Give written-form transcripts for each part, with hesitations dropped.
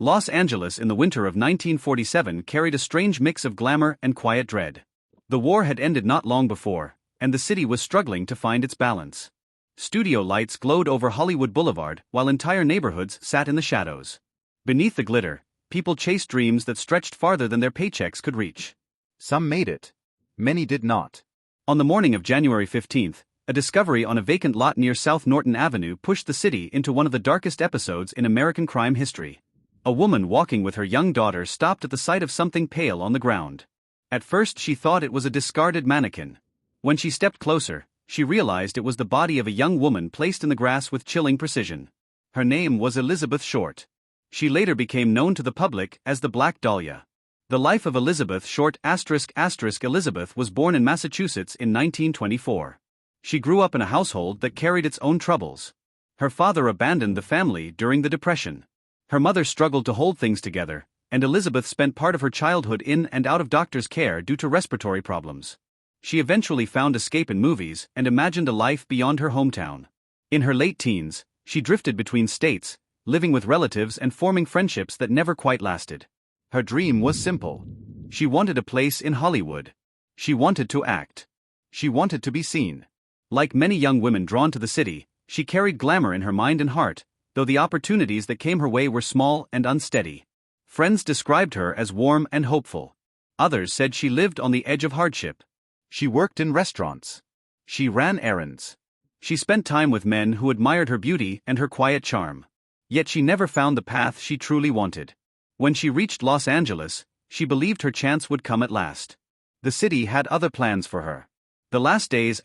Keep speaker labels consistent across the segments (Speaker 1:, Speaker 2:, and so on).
Speaker 1: Los Angeles in the winter of 1947 carried a strange mix of glamour and quiet dread. The war had ended not long before, and the city was struggling to find its balance. Studio lights glowed over Hollywood Boulevard while entire neighborhoods sat in the shadows. Beneath the glitter, people chased dreams that stretched farther than their paychecks could reach.
Speaker 2: Some made it. Many did not.
Speaker 1: On the morning of January 15th, a discovery on a vacant lot near South Norton Avenue pushed the city into one of the darkest episodes in American crime history. A woman walking with her young daughter stopped at the sight of something pale on the ground. At first she thought it was a discarded mannequin. When she stepped closer, she realized it was the body of a young woman placed in the grass with chilling precision. Her name was Elizabeth Short. She later became known to the public as the Black Dahlia. The life of Elizabeth Short Elizabeth was born in Massachusetts in 1924. She grew up in a household that carried its own troubles. Her father abandoned the family during the Depression. Her mother struggled to hold things together, and Elizabeth spent part of her childhood in and out of doctor's care due to respiratory problems. She eventually found escape in movies and imagined a life beyond her hometown. In her late teens, she drifted between states, living with relatives and forming friendships that never quite lasted. Her dream was simple. She wanted a place in Hollywood. She wanted to act. She wanted to be seen. Like many young women drawn to the city, she carried glamour in her mind and heart, though the opportunities that came her way were small and unsteady. Friends described her as warm and hopeful. Others said she lived on the edge of hardship.
Speaker 2: She worked in restaurants.
Speaker 1: She ran errands. She spent time with men who admired her beauty and her quiet charm. Yet she never found the path she truly wanted. When she reached Los Angeles, she believed her chance would come at last. The city had other plans for her. The last days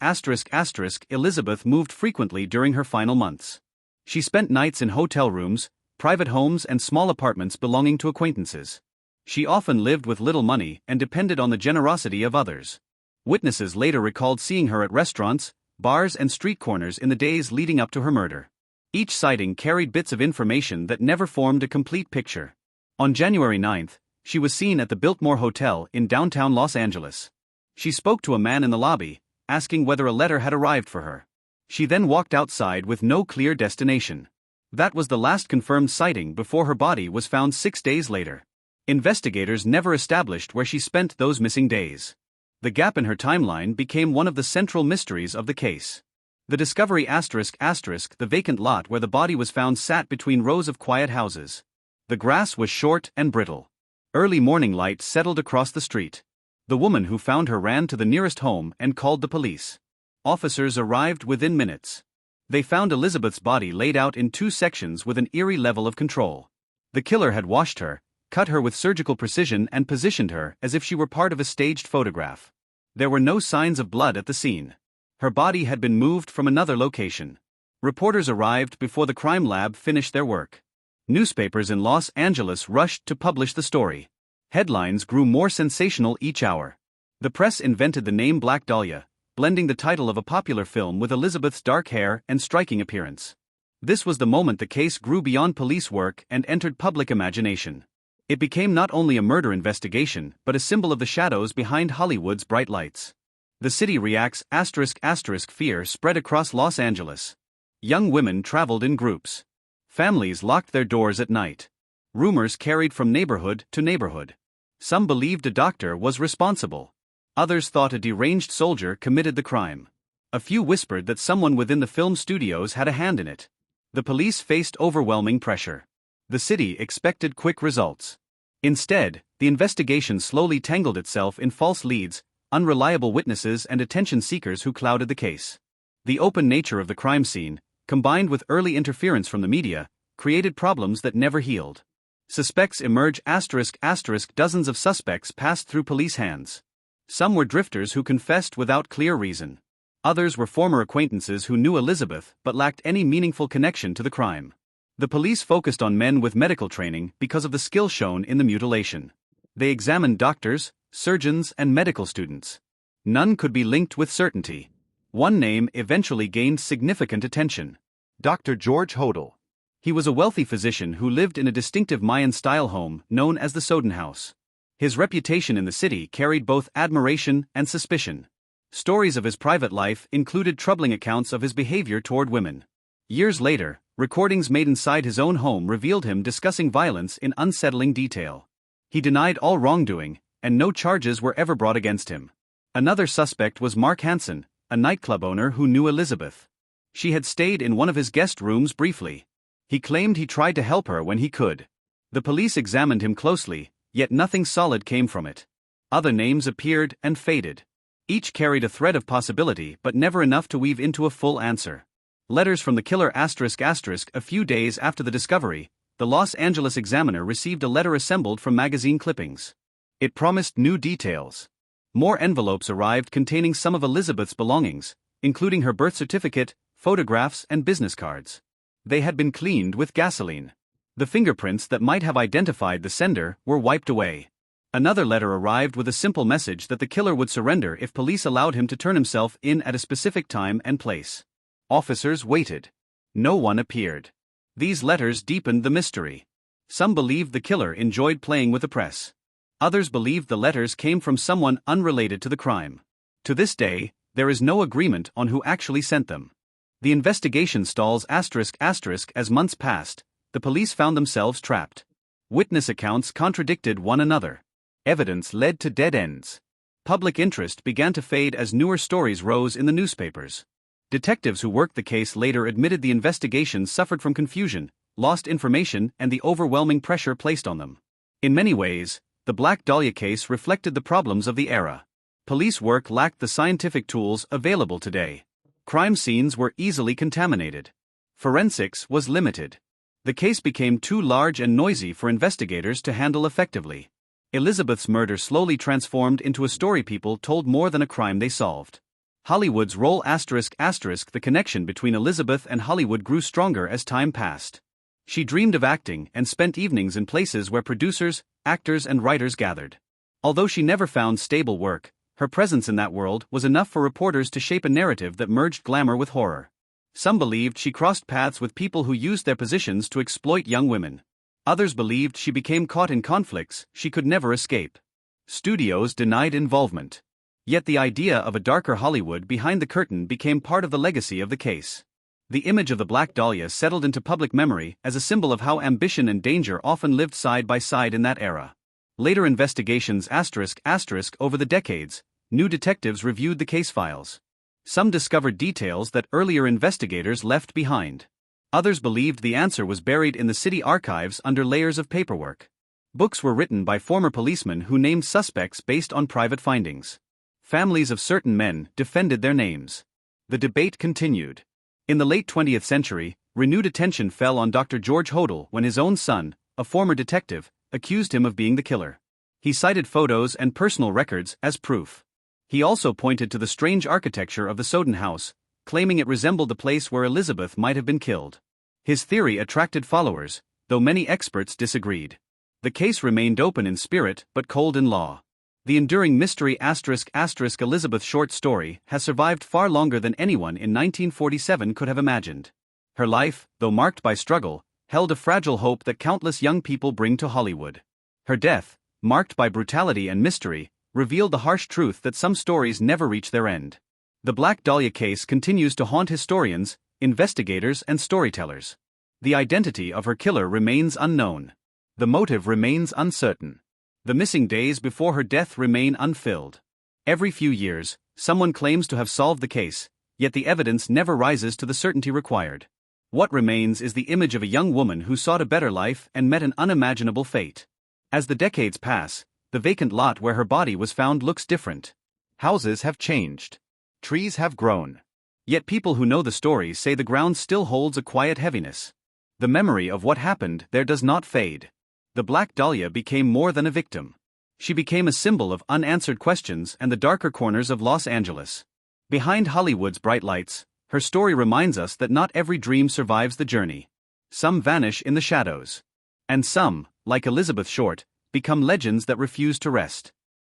Speaker 1: Elizabeth moved frequently during her final months. She spent nights in hotel rooms, private homes and small apartments belonging to acquaintances. She often lived with little money and depended on the generosity of others. Witnesses later recalled seeing her at restaurants, bars and street corners in the days leading up to her murder. Each sighting carried bits of information that never formed a complete picture. On January 9th, she was seen at the Biltmore Hotel in downtown Los Angeles. She spoke to a man in the lobby, asking whether a letter had arrived for her. She then walked outside with no clear destination. That was the last confirmed sighting before her body was found 6 days later. Investigators never established where she spent those missing days. The gap in her timeline became one of the central mysteries of the case. The discovery the vacant lot where the body was found sat between rows of quiet houses. The grass was short and brittle. Early morning light settled across the street. The woman who found her ran to the nearest home and called the police. Officers arrived within minutes. They found Elizabeth's body laid out in 2 sections with an eerie level of control. The killer had washed her, cut her with surgical precision and positioned her as if she were part of a staged photograph. There were no signs of blood at the scene. Her body had been moved from another location. Reporters arrived before the crime lab finished their work. Newspapers in Los Angeles rushed to publish the story. Headlines grew more sensational each hour. The press invented the name Black Dahlia, blending the title of a popular film with Elizabeth's dark hair and striking appearance. This was the moment the case grew beyond police work and entered public imagination. It became not only a murder investigation but a symbol of the shadows behind Hollywood's bright lights. The city reacts fear spread across Los Angeles. Young women traveled in groups. Families locked their doors at night. Rumors carried from neighborhood to neighborhood. Some believed a doctor was responsible. Others thought a deranged soldier committed the crime. A few whispered that someone within the film studios had a hand in it. The police faced overwhelming pressure. The city expected quick results. Instead, the investigation slowly tangled itself in false leads, unreliable witnesses and attention seekers who clouded the case. The open nature of the crime scene, combined with early interference from the media, created problems that never healed. Suspects emerged dozens of suspects passed through police hands. Some were drifters who confessed without clear reason. Others were former acquaintances who knew Elizabeth but lacked any meaningful connection to the crime. The police focused on men with medical training because of the skill shown in the mutilation. They examined doctors, surgeons, and medical students. None could be linked with certainty. One name eventually gained significant attention:
Speaker 2: Dr. George Hodel.
Speaker 1: He was a wealthy physician who lived in a distinctive Mayan-style home known as the Soden House. His reputation in the city carried both admiration and suspicion. Stories of his private life included troubling accounts of his behavior toward women. Years later, Recordings made inside his own home revealed him discussing violence in unsettling detail. He denied all wrongdoing, and no charges were ever brought against him. Another suspect was Mark Hansen, a nightclub owner who knew Elizabeth. She had stayed in one of his guest rooms briefly. He claimed he tried to help her when he could. The police examined him closely, yet nothing solid came from it. Other names appeared and faded. Each carried a thread of possibility but never enough to weave into a full answer. Letters from the killer ***. A few days after the discovery, the Los Angeles Examiner received a letter assembled from magazine clippings. It promised new details. More envelopes arrived containing some of Elizabeth's belongings, including her birth certificate, photographs, and business cards. They had been cleaned with gasoline. The fingerprints that might have identified the sender were wiped away. Another letter arrived with a simple message that the killer would surrender if police allowed him to turn himself in at a specific time and place. Officers waited. No one appeared. These letters deepened the mystery. Some believed the killer enjoyed playing with the press. Others believed the letters came from someone unrelated to the crime. To this day, there is no agreement on who actually sent them. The investigation stalls ***. As months passed, the police found themselves trapped. Witness accounts contradicted one another. Evidence led to dead ends. Public interest began to fade as newer stories rose in the newspapers. Detectives who worked the case later admitted the investigation suffered from confusion, lost information, and the overwhelming pressure placed on them. In many ways, the Black Dahlia case reflected the problems of the era. Police work lacked the scientific tools available today. Crime scenes were easily contaminated. Forensics was limited. The case became too large and noisy for investigators to handle effectively. Elizabeth's murder slowly transformed into a story people told more than a crime they solved. Hollywood's role ***. The connection between Elizabeth and Hollywood grew stronger as time passed. She dreamed of acting and spent evenings in places where producers, actors, and writers gathered. Although she never found stable work, her presence in that world was enough for reporters to shape a narrative that merged glamour with horror. Some believed she crossed paths with people who used their positions to exploit young women. Others believed she became caught in conflicts she could never escape. Studios denied involvement. Yet the idea of a darker Hollywood behind the curtain became part of the legacy of the case. The image of the Black Dahlia settled into public memory as a symbol of how ambition and danger often lived side by side in that era. Later investigations ***. Over the decades, new detectives reviewed the case files. Some discovered details that earlier investigators left behind. Others believed the answer was buried in the city archives under layers of paperwork. Books were written by former policemen who named suspects based on private findings. Families of certain men defended their names. The debate continued. In the late 20th century, renewed attention fell on Dr. George Hodel when his own son, a former detective, accused him of being the killer. He cited photos and personal records as proof. He also pointed to the strange architecture of the Soden house, claiming it resembled the place where Elizabeth might have been killed. His theory attracted followers, though many experts disagreed. The case remained open in spirit but cold in law. The enduring mystery ***. Elizabeth's short story has survived far longer than anyone in 1947 could have imagined. Her life, though marked by struggle, held a fragile hope that countless young people bring to Hollywood. Her death, marked by brutality and mystery, revealed the harsh truth that some stories never reach their end. The Black Dahlia case continues to haunt historians, investigators, and storytellers. The identity of her killer remains unknown. The motive remains uncertain. The missing days before her death remain unfilled. Every few years, someone claims to have solved the case, yet the evidence never rises to the certainty required. What remains is the image of a young woman who sought a better life and met an unimaginable fate. As the decades pass, the vacant lot where her body was found looks different. Houses have changed. Trees have grown. Yet people who know the story say the ground still holds a quiet heaviness. The memory of what happened there does not fade. The Black Dahlia became more than a victim. She became a symbol of unanswered questions and the darker corners of Los Angeles. Behind Hollywood's bright lights, her story reminds us that not every dream survives the journey. Some vanish in the shadows. And some, like Elizabeth Short, become legends that refuse to rest.